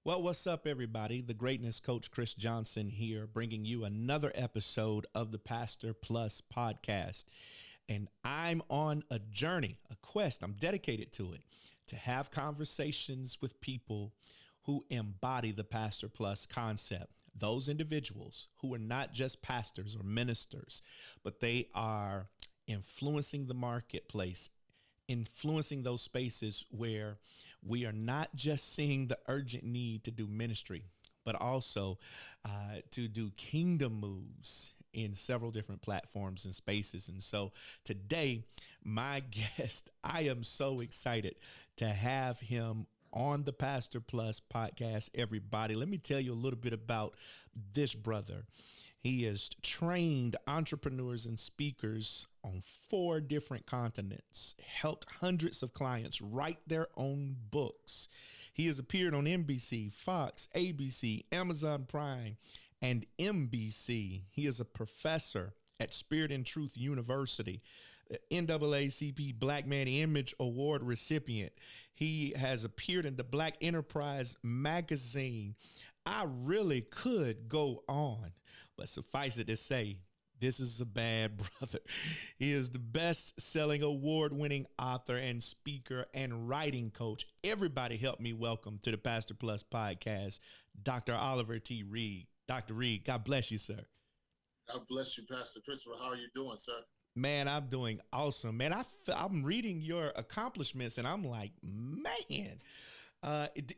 Well, what's up, everybody? The Greatness Coach Chris Johnson here, bringing you another episode of the Pastor Plus podcast. And I'm on a journey, a quest. I'm dedicated to it, to have conversations with people who embody the Pastor Plus concept. Those individuals who are not just pastors or ministers, but they are influencing the marketplace, influencing those spaces where we are not just seeing the urgent need to do ministry, but also to do kingdom moves in several different platforms and spaces. And so today, my guest, I am so excited to have him on the Pastor Plus podcast, everybody. Let me tell you a little bit about this brother. He has trained entrepreneurs and speakers on 4 different continents, helped hundreds of clients write their own books. He has appeared on NBC, Fox, ABC, Amazon Prime, and NBC. He is a professor at Spirit and Truth University, NAACP Black Man Image Award recipient. He has appeared in the Black Enterprise magazine. I really could go on, but suffice it to say, this is a bad brother. He is the best-selling, award-winning author and speaker and writing coach. Everybody help me welcome to the Pastor Plus podcast, Dr. Oliver T. Reid. Dr. Reid, God bless you, sir. God bless you, Pastor Christopher. How are you doing, sir? Man, I'm doing awesome. Man, I'm reading your accomplishments, and I'm like, man,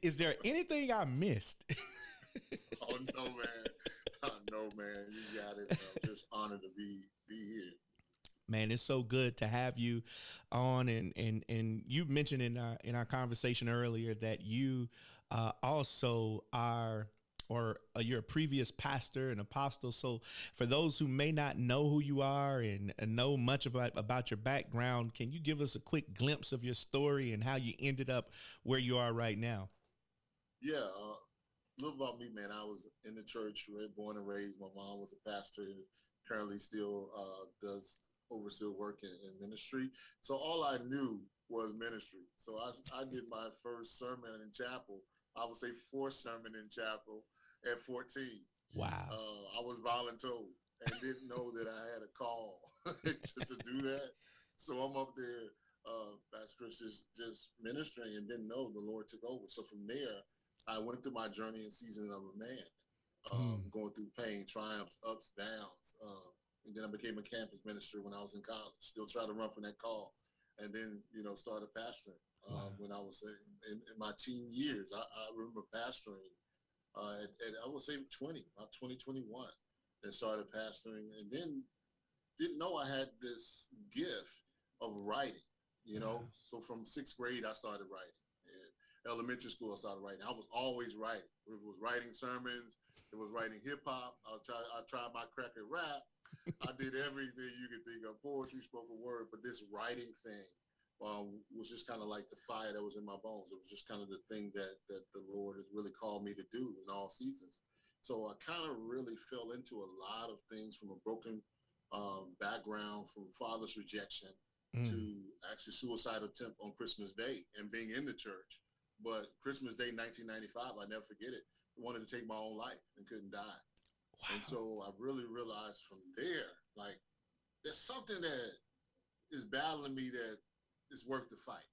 is there anything I missed? Oh, no, man. No, man. You got it. I'm just honored to be here. Man, it's so good to have you on, and you mentioned in our conversation earlier that you also are, or you're a previous pastor and apostle. So for those who may not know who you are and know much about your background, can you give us a quick glimpse of your story and how you ended up where you are right now? Yeah, a little about me, man. I was in the church, born and raised. My mom was a pastor and currently still does overseer work in ministry. So all I knew was ministry. So I did my first sermon in chapel. I would say 4th sermon in chapel at 14. Wow. I was voluntold and didn't know that I had a call to do that. So I'm up there, Pastor Chris, just ministering and didn't know the Lord took over. So from there, I went through my journey and season of a man, going through pain, triumphs, ups, downs. And then I became a campus minister when I was in college, still trying to run from that call. And then, started pastoring when I was in my teen years. I remember pastoring at I would say about 2021, and started pastoring, and then didn't know I had this gift of writing, Wow. So from 6th grade, I started writing. In elementary school, I started writing. I was always writing. It was writing sermons. It was writing hip hop. I tried my crack at rap. I did everything you could think of, poetry, spoken word, but this writing thing was just kind of like the fire that was in my bones. It was just kind of the thing that the Lord has really called me to do in all seasons. So I kind of really fell into a lot of things from a broken background, from father's rejection to actually suicide attempt on Christmas Day and being in the church. But Christmas Day, 1995, I never forget it. I wanted to take my own life and couldn't die. Wow. And so I really realized from there, like, there's something that is battling me that is worth the fight.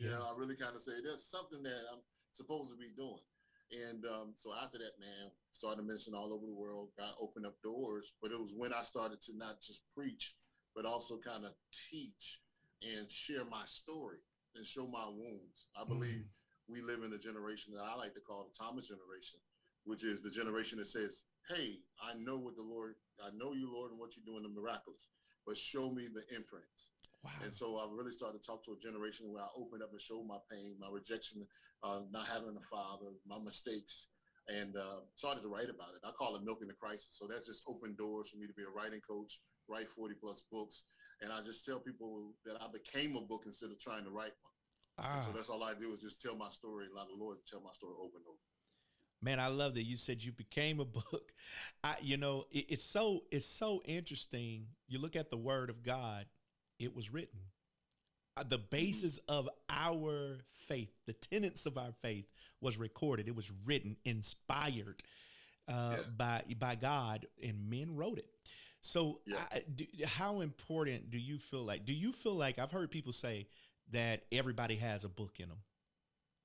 I really kind of say there's something that I'm supposed to be doing. And so after that, man, started ministering all over the world, God opened up doors. But it was when I started to not just preach, but also kind of teach and share my story and show my wounds. I believe we live in a generation that I like to call the Thomas generation, which is the generation that says, hey, I know you, Lord, and what you're doing, the miraculous, but show me the imprints. Wow. And so I really started to talk to a generation where I opened up and showed my pain, my rejection, not having a father, my mistakes, and started to write about it. I call it milking the crisis. So that's just opened doors for me to be a writing coach, write 40 plus books. And I just tell people that I became a book instead of trying to write one. And so that's all I do is just tell my story, allow the Lord to tell my story over and over. Man, I love that you said you became a book. It's so interesting. You look at the Word of God; it was written. the basis of our faith, the tenets of our faith was recorded. It was written, inspired by God, and men wrote it. So how important do you feel like? Do you feel like, I've heard people say that everybody has a book in them?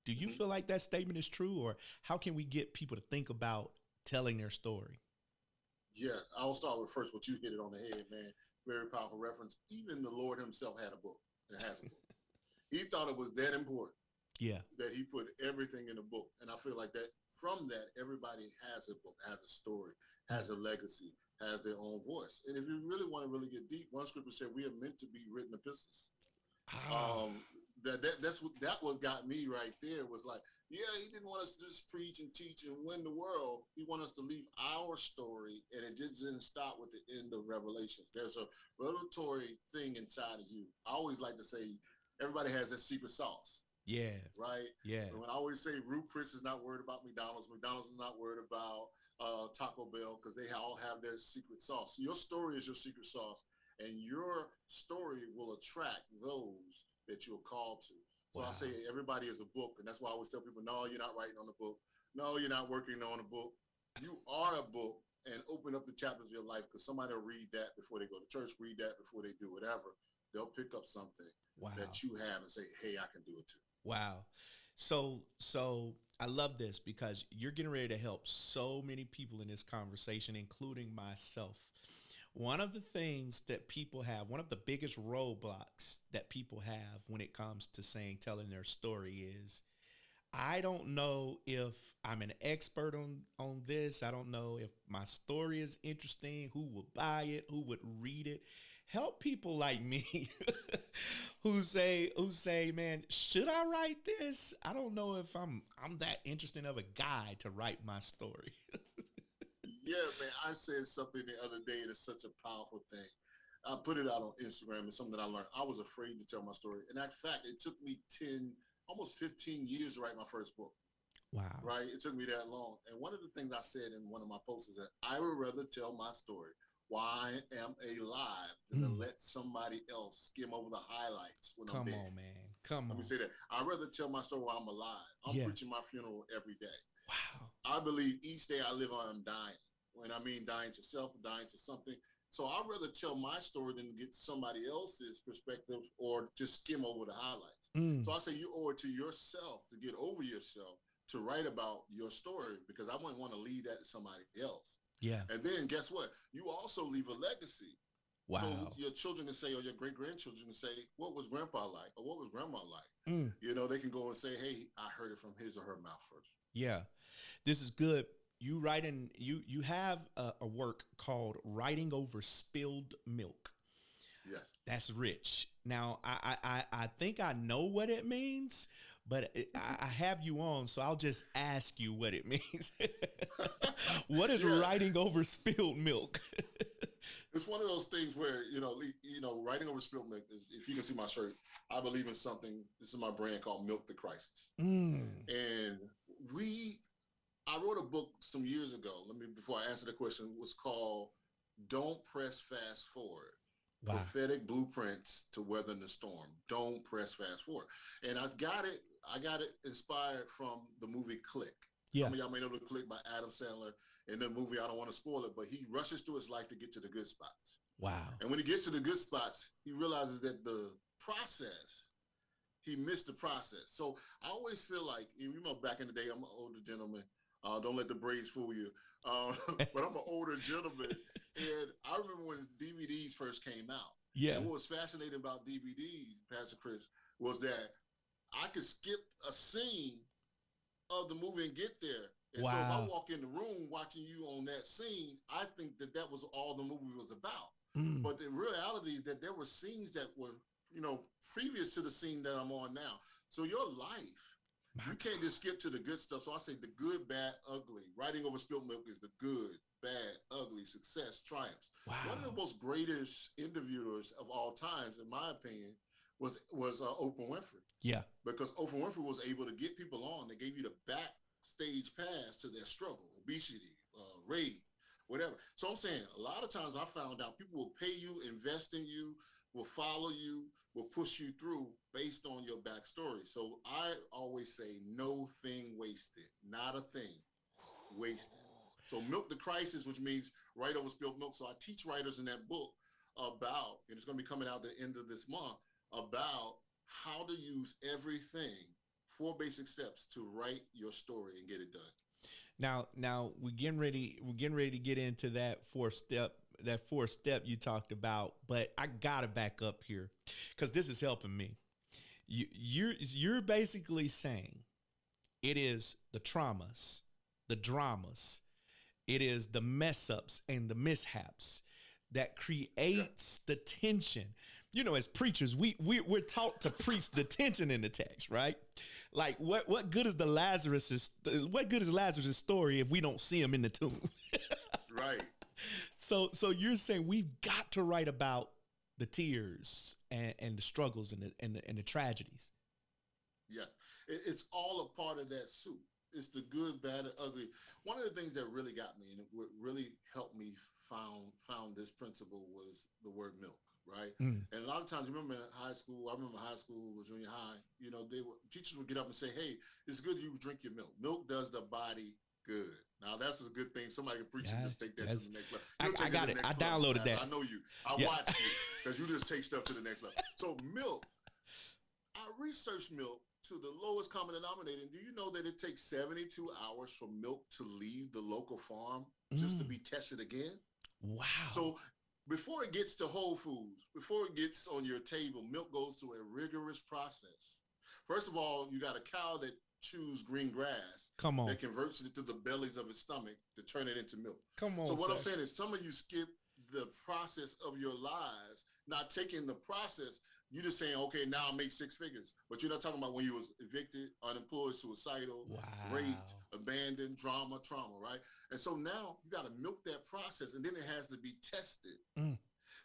Do you feel like that statement is true, or how can we get people to think about telling their story? Yes, I'll start with first what you hit it on the head, man. Very powerful reference. Even the Lord himself had a book and has a book. He thought it was that important. Yeah. That he put everything in a book. And I feel like that from that, everybody has a book, has a story, has a legacy, has their own voice. And if you really want to really get deep, one scripture said we are meant to be written epistles. That's what got me right there was like, yeah, he didn't want us to just preach and teach and win the world. He wanted us to leave our story, and it just didn't stop with the end of Revelations. There's a revelatory thing inside of you. I always like to say everybody has that secret sauce. Yeah. Right? Yeah. And when I always say Ruth Chris is not worried about McDonald's, McDonald's is not worried about Taco Bell, because they all have their secret sauce. Your story is your secret sauce, and your story will attract those that you're called to. So I say everybody is a book, and that's why I always tell people, no, you're not writing on a book. No, you're not working on a book. You are a book, and open up the chapters of your life, because somebody will read that before they go to church, read that before they do whatever. They'll pick up something that you have and say, hey, I can do it too. Wow. So I love this, because you're getting ready to help so many people in this conversation, including myself. One of the things that people have, one of the biggest roadblocks that people have when it comes to telling their story is, I don't know if I'm an expert on this. I don't know if my story is interesting, who will buy it, who would read it. Help people like me who say, man, should I write this? I don't know if I'm that interesting of a guy to write my story. Yeah, man, I said something the other day, and it's such a powerful thing. I put it out on Instagram. It's something that I learned. I was afraid to tell my story. And in fact, it took me almost 15 years to write my first book. Wow. Right? It took me that long. And one of the things I said in one of my posts is that I would rather tell my story while I am alive than to let somebody else skim over the highlights when I'm dead. Come on, man. Come on. Let me say that. I'd rather tell my story while I'm alive. I'm preaching my funeral every day. Wow. I believe each day I live, I'm dying. When I mean dying to self, dying to something. So I'd rather tell my story than get somebody else's perspective or just skim over the highlights. So I say you owe it to yourself to get over yourself, to write about your story, because I wouldn't want to leave that to somebody else. Yeah. And then guess what? You also leave a legacy. Wow. So your children can say, or your great-grandchildren can say, what was grandpa like? Or what was grandma like? You know, they can go and say, hey, I heard it from his or her mouth first. Yeah. This is good. You have a work called Writing Over Spilled Milk. Yes. That's rich. Now, I think I know what it means, but I have you on, so I'll just ask you what it means. What is writing over spilled milk? It's one of those things where, writing over spilled milk is, if you can see my shirt, I believe in something. This is my brand called Milk the Crisis. And I wrote a book some years ago. Before I answer the question, it was called Don't Press Fast Forward. Wow. Prophetic Blueprints to Weathering the Storm. Don't press fast forward. And I got it inspired from the movie Click. Yeah. Some of y'all may know the Click by Adam Sandler. In the movie, I don't want to spoil it, but he rushes through his life to get to the good spots. Wow. And when he gets to the good spots, he realizes that the process, he missed the process. So I always feel like, back in the day, I'm an older gentleman. Don't let the braids fool you. But I'm an older gentleman. And I remember when DVDs first came out. Yeah. And what was fascinating about DVDs, Pastor Chris, was that I could skip a scene of the movie and get there. And so if I walk in the room watching you on that scene, I think that was all the movie was about. But the reality is that there were scenes that were, previous to the scene that I'm on now. So your life, you can't just skip to the good stuff. So I say the good, bad, ugly. Writing over spilled milk is the good, bad, ugly, success, triumphs. Wow. One of the most greatest interviewers of all times, in my opinion, was Oprah Winfrey. Yeah. Because Oprah Winfrey was able to get people on. They gave you the backstage pass to their struggle, obesity, rage, whatever. So I'm saying a lot of times I found out people will pay you, invest in you, will follow you, will push you through based on your backstory. So I always say no thing wasted, not a thing wasted. So Milk the Crisis, which means write over spilled milk. So I teach writers in that book about, and it's going to be coming out at the end of this month, about how to use everything, 4 basic steps to write your story and get it done. Now we're getting ready to get into that fourth step you talked about, but I gotta back up here because this is helping me. You're basically saying it is the traumas, the dramas, it is the mess ups and the mishaps that creates the tension. You know, as preachers, we're taught to preach the tension in the text, right? Like what good is Lazarus' story if we don't see him in the tomb? Right. So you're saying we've got to write about the tears and the struggles and the tragedies. Yes, it's all a part of that soup. It's the good, bad, and ugly. One of the things that really got me and what really helped me found this principle was the word milk, right? And a lot of times, remember in high school, I remember high school or junior high, you know, teachers would get up and say, hey, it's good you drink your milk. Milk does the body good. Now that's a good thing. Somebody can preach and just take that to the next level. I got it. I downloaded that. I know you. I watch you because you just take stuff to the next level. So milk, I researched milk to the lowest common denominator. Do you know that it takes 72 hours for milk to leave the local farm just to be tested again? Wow. So before it gets to Whole Foods, before it gets on your table, milk goes through a rigorous process. First of all, you got a cow that chews green grass. Come on. That converts it to the bellies of its stomach to turn it into milk. Come on. So what I'm saying is some of you skip the process of your lives, not taking the process. You're just saying, okay, now I make 6 figures. But you're not talking about when you was evicted, unemployed, suicidal, raped, abandoned, trauma, right? And so now you got to milk that process, and then it has to be tested.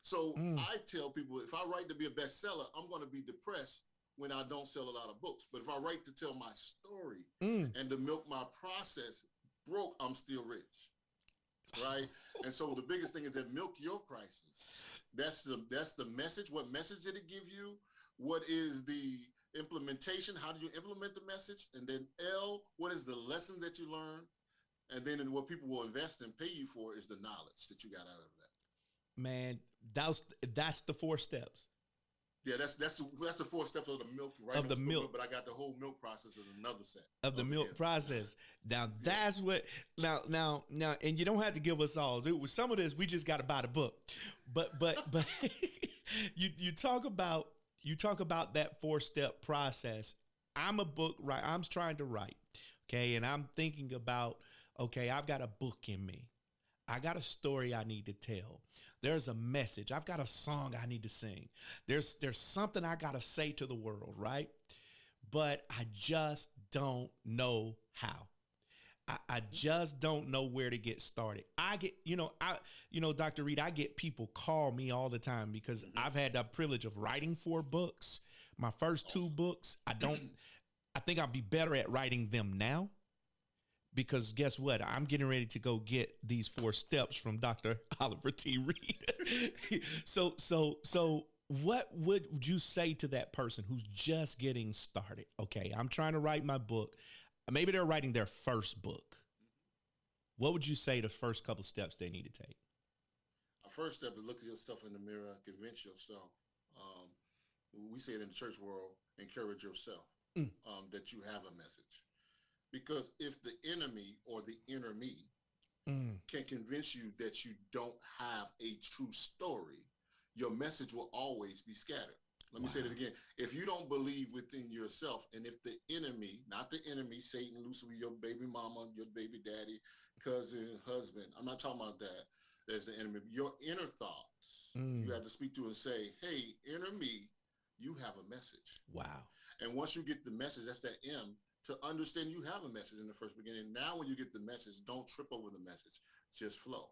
So I tell people, if I write to be a bestseller, I'm going to be depressed when I don't sell a lot of books. But if I write to tell my story and to milk my process, broke, I'm still rich, right? And so the biggest thing is that milk your crisis. That's the message. What message did it give you? What is the implementation? How do you implement the message? And then L, what is the lessons that you learn? And then what people will invest and pay you for is the knowledge that you got out of that. Man, that's the 4 steps. Yeah, that's the 4 steps of the milk, right? Of the milk, but I got the whole milk process in another set of the milk process. Now that's what now, and you don't have to give us all. It was some of this we just got to buy the book, but you talk about that 4-step process. I'm a book writer. I'm trying to write, okay, and I'm thinking about, okay, I've got a book in me. I got a story I need to tell. There's a message. I've got a song I need to sing. There's something I got to say to the world, right? But I just don't know how. I just don't know where to get started. I get, Dr. Reid, I get people call me all the time because I've had the privilege of writing 4 books. My first 2 books, I think I'll be better at writing them now. Because guess what? I'm getting ready to go get these 4 steps from Dr. Oliver T. Reid. So what would you say to that person who's just getting started? Okay, I'm trying to write my book. Maybe they're writing their first book. What would you say the first couple steps they need to take? A first step is look at yourself in the mirror, convince yourself. We say it in the church world, encourage yourself that you have a message. Because if the enemy or the inner me can convince you that you don't have a true story, your message will always be scattered. Let me say that again. If you don't believe within yourself, and if the enemy, not the enemy, Satan, Lucifer, your baby mama, your baby daddy, cousin, husband, I'm not talking about that as the enemy. Your inner thoughts, you have to speak to and say, hey, inner me, you have a message. Wow. And once you get the message, that's that M, to understand you have a message in the first beginning. Now when you get the message, don't trip over the message, just flow.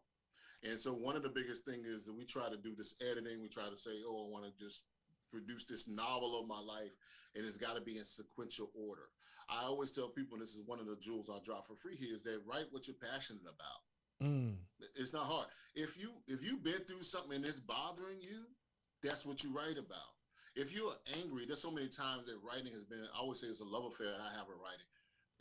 And so one of the biggest things is that we try to do this editing. We try to say, oh, I want to just produce this novel of my life, and it's got to be in sequential order. I always tell people, and this is one of the jewels I drop for free here, is that write what you're passionate about. It's not hard. If you've been through something and it's bothering you, that's what you write about. If you're angry, there's so many times that writing has been, I always say it's a love affair I have with writing.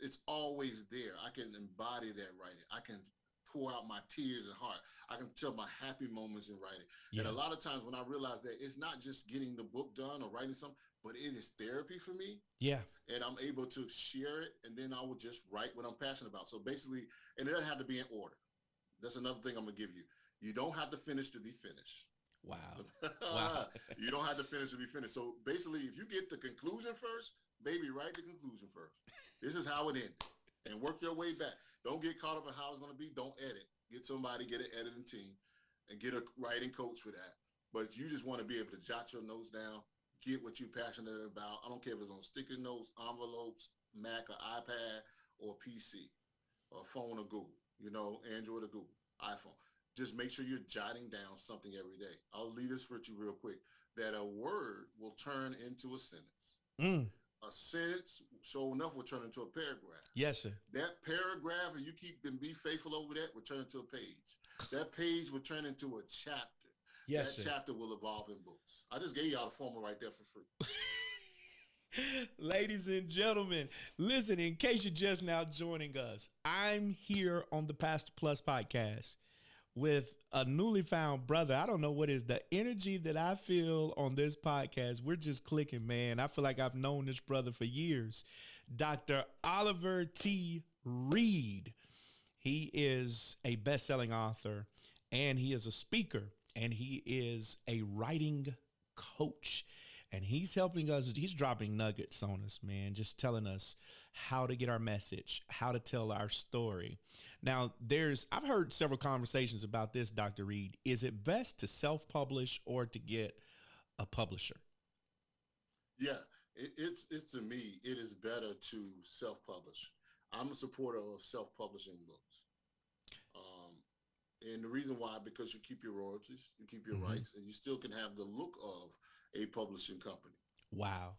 It's always there. I can embody that writing. I can pour out my tears and heart. I can tell my happy moments in writing. Yeah. And a lot of times when I realize that it's not just getting the book done or writing something, but it is therapy for me. Yeah. And I'm able to share it, and then I will just write what I'm passionate about. So basically, and it doesn't have to be in order. That's another thing I'm gonna give you. You don't have to finish to be finished. Wow. Wow. You don't have to finish to be finished. So basically, if you get the conclusion first, baby, write the conclusion first. This is how it ended. And work your way back. Don't get caught up in how it's going to be. Don't edit. Get somebody, get an editing team, and get a writing coach for that. But you just want to be able to jot your notes down, get what you're passionate about. I don't care if it's on sticky notes, envelopes, Mac or iPad or PC or phone or Google, Android or Google, iPhone. Just make sure you're jotting down something every day. I'll leave this for you real quick, that a word will turn into a sentence. A sentence, sure enough, will turn into a paragraph. Yes, sir. That paragraph, and you keep and be faithful over that, will turn into a page. That page will turn into a chapter. Yes, that sir. chapter will evolve in books. I just gave y'all the formula right there for free. Ladies and gentlemen, listen, in case you're just now joining us, I'm here on the Pastor Plus podcast with a newly found brother. I don't know what is the energy that I feel on this podcast. We're just clicking, man. I feel like I've known this brother for years. Dr. Oliver T. Reid. He is a best-selling author, and he is a speaker, and he is a writing coach. And he's helping us. He's dropping nuggets on us, man, just telling us how to get our message, how to tell our story. Now, I've heard several conversations about this, Dr. Reid. Is it best to self-publish or to get a publisher? Yeah, it's to me, it is better to self-publish. I'm a supporter of self-publishing books. And the reason why, because you keep your royalties, you keep your rights, and you still can have the look of a publishing company. Wow.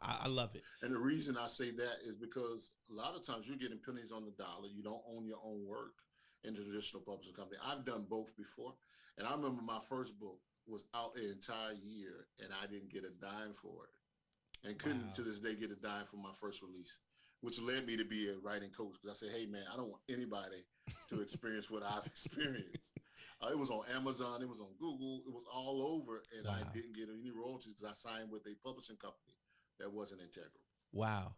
I love it. And the reason I say that is because a lot of times you're getting pennies on the dollar. You don't own your own work in the traditional publishing company. I've done both before. And I remember my first book was out an entire year and I didn't get a dime for it. And couldn't to this day get a dime for my first release, which led me to be a writing coach. Because I said, hey, man, I don't want anybody to experience what I've experienced. It was on Amazon. It was on Google. It was all over. And I didn't get any royalties because I signed with a publishing company that wasn't integral. Wow.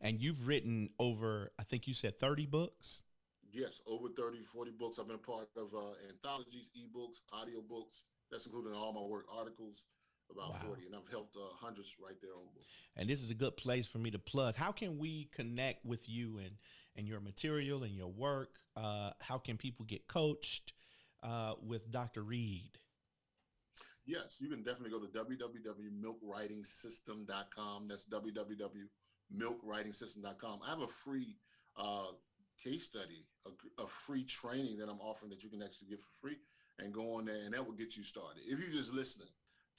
And you've written over, I think you said 30 books? Yes, over 30, 40 books. I've been a part of anthologies, ebooks, audiobooks. That's including all my work, articles, about 40. And I've helped hundreds write their own books. And this is a good place for me to plug. How can we connect with you and your material and your work? How can people get coached with Dr. Reid? Yes, you can definitely go to www.milkwritingsystem.com. That's www.milkwritingsystem.com. I have a free case study, a free training that I'm offering that you can actually get for free and go on there, and that will get you started. If you're just listening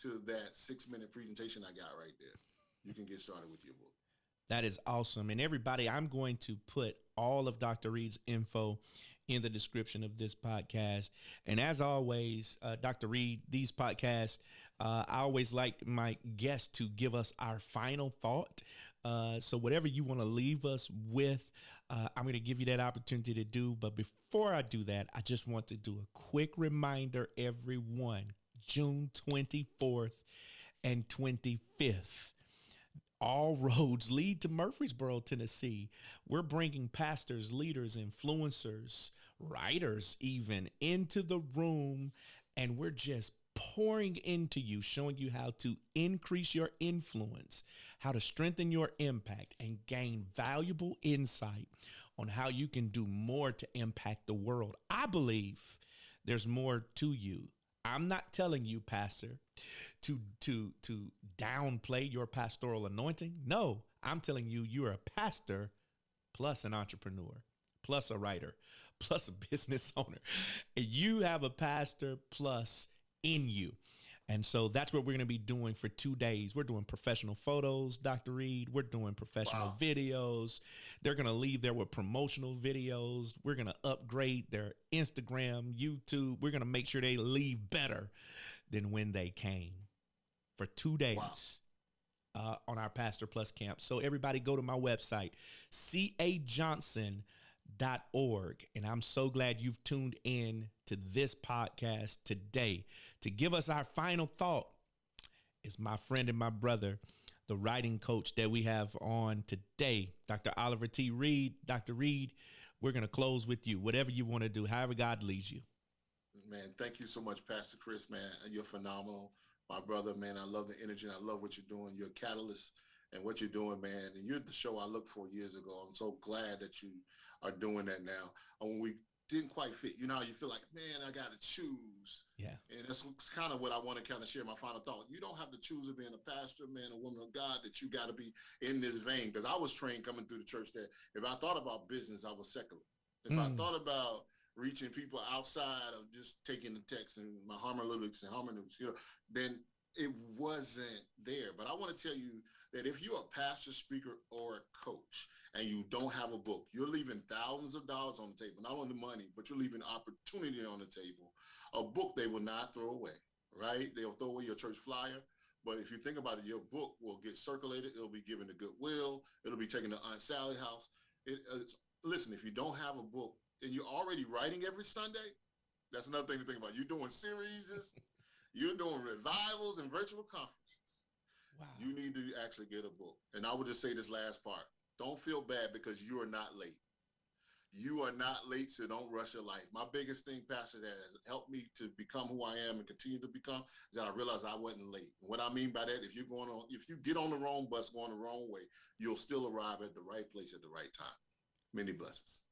to that 6-minute presentation I got right there, you can get started with your book. That is awesome. And everybody, I'm going to put all of Dr. Reid's info in the description of this podcast. And as always, Dr. Reid, these podcasts, I always like my guests to give us our final thought. So whatever you want to leave us with, I'm going to give you that opportunity to do. But before I do that, I just want to do a quick reminder, everyone, June 24th and 25th. All roads lead to Murfreesboro, Tennessee. We're bringing pastors, leaders, influencers, writers even into the room, and we're just pouring into you, showing you how to increase your influence, how to strengthen your impact, and gain valuable insight on how you can do more to impact the world. I believe there's more to you. I'm not telling you, Pastor, to downplay your pastoral anointing. No, I'm telling you, you're a pastor plus an entrepreneur, plus a writer, plus a business owner. You have a pastor plus in you. And so that's what we're going to be doing for 2 days. We're doing professional photos, Dr. Reid. We're doing professional videos. They're going to leave there with promotional videos. We're going to upgrade their Instagram, YouTube. We're going to make sure they leave better than when they came for 2 days on our Pastor Plus camp. So everybody go to my website, cajohnson.org. And I'm so glad you've tuned in to this podcast today. To give us our final thought is my friend and my brother, the writing coach that we have on today, Dr. Oliver T. Reid. Dr. Reid, we're going to close with you. Whatever you want to do, however God leads you. Man, thank you so much, Pastor Chris, man. You're phenomenal. My brother, man, I love the energy and I love what you're doing. You're a catalyst and what you're doing, man. And you're the show I looked for years ago. I'm so glad that you are doing that now. And when we didn't quite fit, you know how you feel like, man, I got to choose. Yeah. And that's kind of what I want to kind of share my final thought. You don't have to choose of being a pastor, man, a woman of God, that you got to be in this vein. Because I was trained coming through the church that if I thought about business, I was secular. If I thought about reaching people outside of just taking the text and my harmonics and harmonics, you know, then it wasn't there. But I want to tell you that if you're a pastor, speaker, or a coach, and you don't have a book, you're leaving thousands of dollars on the table, not only money, but you're leaving opportunity on the table. A book they will not throw away, right? They'll throw away your church flyer. But if you think about it, your book will get circulated. It'll be given to Goodwill. It'll be taken to Aunt Sally's house. Listen, if you don't have a book and you're already writing every Sunday, that's another thing to think about. You're doing series, you're doing revivals and virtual conferences. Wow. You need to actually get a book. And I would just say this last part. Don't feel bad because you are not late. You are not late, so don't rush your life. My biggest thing, Pastor, that has helped me to become who I am and continue to become is that I realized I wasn't late. What I mean by that, if you get on the wrong bus going the wrong way, you'll still arrive at the right place at the right time. Many blessings.